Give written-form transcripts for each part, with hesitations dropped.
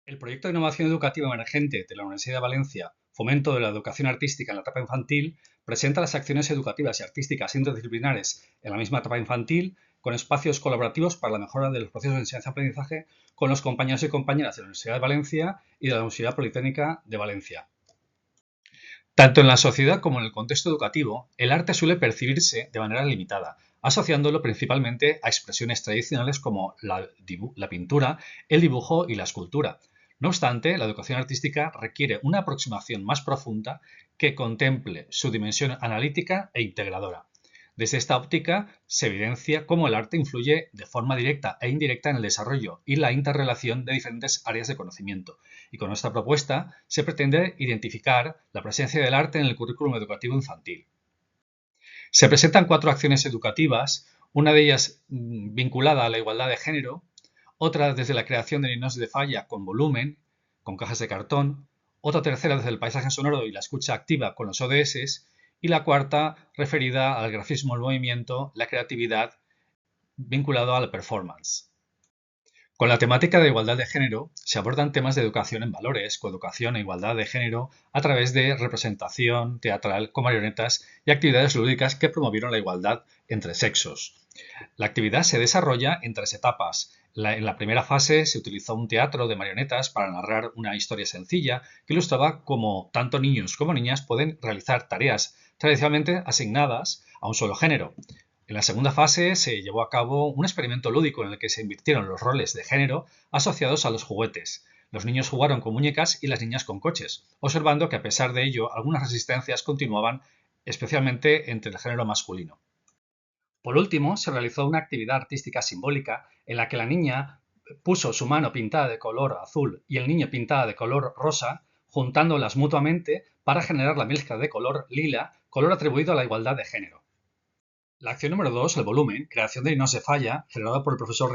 El proyecto de innovación educativa emergente de la Universidad de Valencia, Fomento de la Educación Artística en la etapa infantil, presenta las acciones educativas y artísticas interdisciplinares en la misma etapa infantil, con espacios colaborativos para la mejora de los procesos de enseñanza-aprendizaje con los compañeros y compañeras de la Universidad de Valencia y de la Universidad Politécnica de Valencia. Tanto en la sociedad como en el contexto educativo, el arte suele percibirse de manera limitada, asociándolo principalmente a expresiones tradicionales como la pintura, el dibujo y la escultura. No obstante, la educación artística requiere una aproximación más profunda que contemple su dimensión analítica e integradora. Desde esta óptica se evidencia cómo el arte influye de forma directa e indirecta en el desarrollo y la interrelación de diferentes áreas de conocimiento. Y con esta propuesta se pretende identificar la presencia del arte en el currículum educativo infantil. Se presentan 4 acciones educativas, una de ellas vinculada a la igualdad de género, otra desde la creación de niños de falla con volumen, con cajas de cartón, otra tercera desde el paisaje sonoro y la escucha activa con los ODS, y la cuarta referida al grafismo, el movimiento, la creatividad, vinculado a la performance. Con la temática de igualdad de género se abordan temas de educación en valores, coeducación e igualdad de género a través de representación teatral con marionetas y actividades lúdicas que promovieron la igualdad entre sexos. La actividad se desarrolla en 3 etapas. En la primera fase se utilizó un teatro de marionetas para narrar una historia sencilla que ilustraba cómo tanto niños como niñas pueden realizar tareas tradicionalmente asignadas a un solo género. En la segunda fase se llevó a cabo un experimento lúdico en el que se invirtieron los roles de género asociados a los juguetes. Los niños jugaron con muñecas y las niñas con coches, observando que a pesar de ello algunas resistencias continuaban, especialmente entre el género masculino. Por último, se realizó una actividad artística simbólica en la que la niña puso su mano pintada de color azul y el niño pintada de color rosa, juntándolas mutuamente para generar la mezcla de color lila, color atribuido a la igualdad de género. La acción número 2, el volumen, creación de niños de falla, generada por el profesor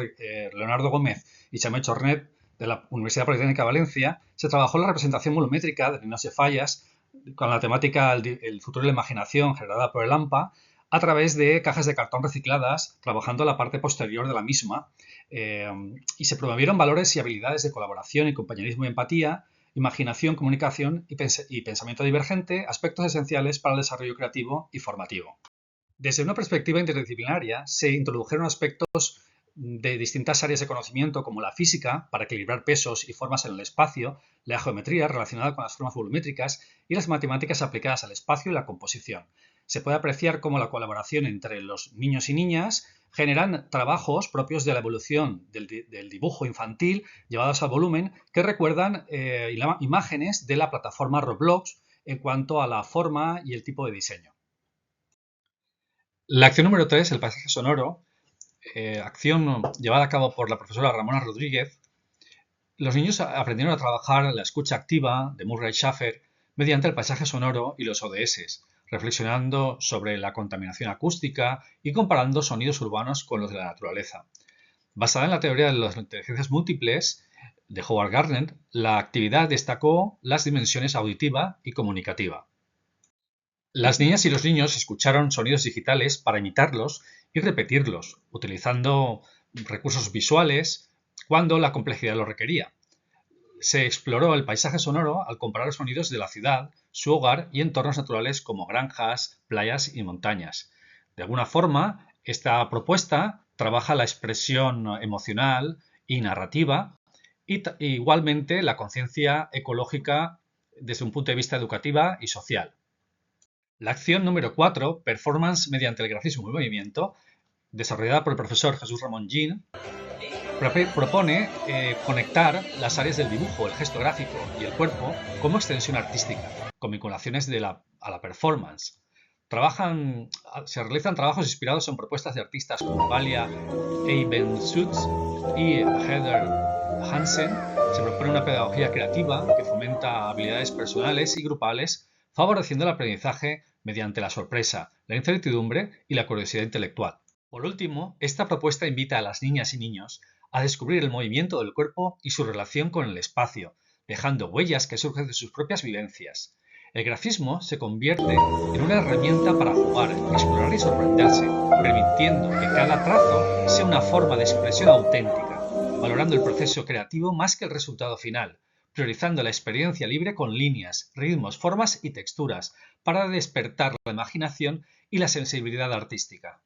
Leonardo Gómez y Xavier Chornet de la Universidad Politécnica de Valencia, se trabajó la representación volumétrica de niños de fallas con la temática el futuro y la imaginación generada por el AMPA a través de cajas de cartón recicladas, trabajando la parte posterior de la misma, y se promovieron valores y habilidades de colaboración y compañerismo y empatía, imaginación, comunicación y pensamiento divergente, aspectos esenciales para el desarrollo creativo y formativo. Desde una perspectiva interdisciplinaria se introdujeron aspectos de distintas áreas de conocimiento como la física para equilibrar pesos y formas en el espacio, la geometría relacionada con las formas volumétricas y las matemáticas aplicadas al espacio y la composición. Se puede apreciar cómo la colaboración entre los niños y niñas generan trabajos propios de la evolución del dibujo infantil llevados al volumen que recuerdan imágenes de la plataforma Roblox en cuanto a la forma y el tipo de diseño. La acción número 3, el paisaje sonoro, acción llevada a cabo por la profesora Ramona Rodríguez. Los niños aprendieron a trabajar la escucha activa de Murray Schafer mediante el paisaje sonoro y los ODS, reflexionando sobre la contaminación acústica y comparando sonidos urbanos con los de la naturaleza. Basada en la teoría de las inteligencias múltiples de Howard Gardner, la actividad destacó las dimensiones auditiva y comunicativa. Las niñas y los niños escucharon sonidos digitales para imitarlos y repetirlos, utilizando recursos visuales cuando la complejidad lo requería. Se exploró el paisaje sonoro al comparar los sonidos de la ciudad, su hogar y entornos naturales como granjas, playas y montañas. De alguna forma, esta propuesta trabaja la expresión emocional y narrativa y igualmente la conciencia ecológica desde un punto de vista educativa y social. La acción número 4, performance mediante el grafismo y movimiento, desarrollada por el profesor Jesús Ramón Gin, propone conectar las áreas del dibujo, el gesto gráfico y el cuerpo como extensión artística, con vinculaciones a la performance. Se realizan trabajos inspirados en propuestas de artistas como Valia Eibenschutz y Heather Hansen. Se propone una pedagogía creativa que fomenta habilidades personales y grupales, favoreciendo el aprendizaje mediante la sorpresa, la incertidumbre y la curiosidad intelectual. Por último, esta propuesta invita a las niñas y niños a descubrir el movimiento del cuerpo y su relación con el espacio, dejando huellas que surgen de sus propias vivencias. El grafismo se convierte en una herramienta para jugar, explorar y sorprenderse, permitiendo que cada trazo sea una forma de expresión auténtica. valorando el proceso creativo más que el resultado final, priorizando la experiencia libre con líneas, ritmos, formas y texturas, para despertar la imaginación y la sensibilidad artística.